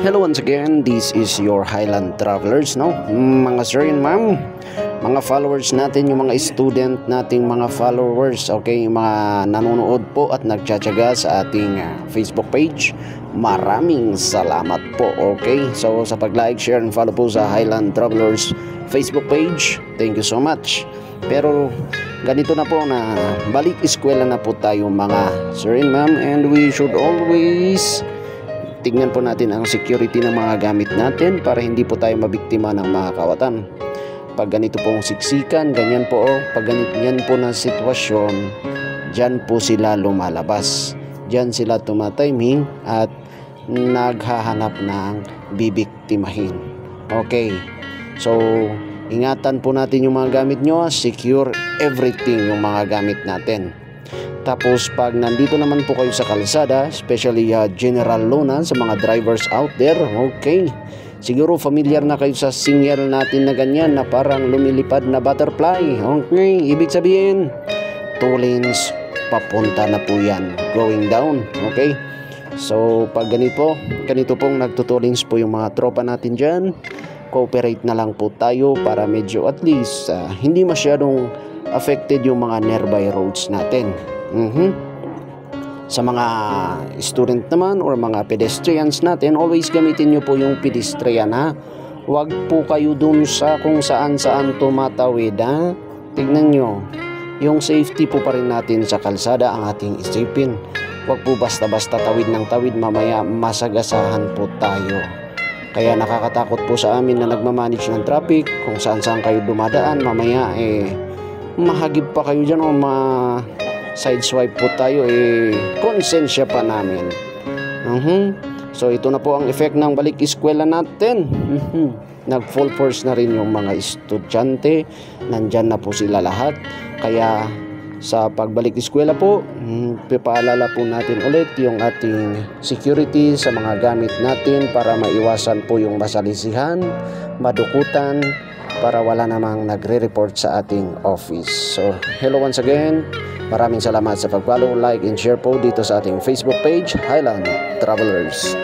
hello once again, this is your Highland Travelers, no? Mga sir and ma'am, mga followers natin, yung mga student nating mga followers, okay, yung mga nanonood po at nagtsatsaga sa ating Facebook page, maraming salamat po, okay? So sa pag-like, share, and follow po sa Highland Travelers Facebook page, thank you so much. Pero ganito na po na balik eskwela na po tayo mga sir and ma'am, and we should always tingnan po natin ang security ng mga gamit natin para hindi po tayo mabiktima ng mga kawatan. Pag ganito pong siksikan, ganyan po, pag ganyan po na sitwasyon, dyan po sila lumalabas. Dyan sila tumatiming at naghahanap ng bibiktimahin. Okay, so ingatan po natin yung mga gamit nyo, secure everything yung mga gamit natin. Tapos pag nandito naman po kayo sa kalsada, especially General Luna, sa mga drivers out there, okay, siguro familiar na kayo sa signal natin na ganyan na parang lumilipad na butterfly. Okay, ibig sabihin 2 lanes papunta na po yan, going down. Okay, so pag ganito pong nagto 2 lanes po yung mga tropa natin dyan, cooperate na lang po tayo para medyo at least hindi masyadong affected yung mga nearby roads natin. Sa mga student naman or mga pedestrians natin, always gamitin nyo po yung pedestrian, ha. Huwag po kayo dun sa kung saan tumatawid, ha. Tignan nyo, yung safety po pa rin natin sa kalsada ang ating isipin. Huwag po basta-basta tawid ng tawid, mamaya masagasahan po tayo. Kaya nakakatakot po sa amin na nagmamanage ng traffic, kung saan kayo dumadaan, mamaya mahagip pa kayo dyan o sideswipe po tayo, konsensya pa namin. So ito na po ang effect ng balik eskwela natin. Nag full force na rin yung mga estudyante, nandyan na po sila lahat. Kaya sa pagbalik eskwela po, pipaalala po natin ulit yung ating security sa mga gamit natin para maiwasan po yung masalisihan, madukutan, para wala namang nagre-report sa ating office. So hello once again, maraming salamat sa pag-follow, like, and share po dito sa ating Facebook page, Highland Travelers.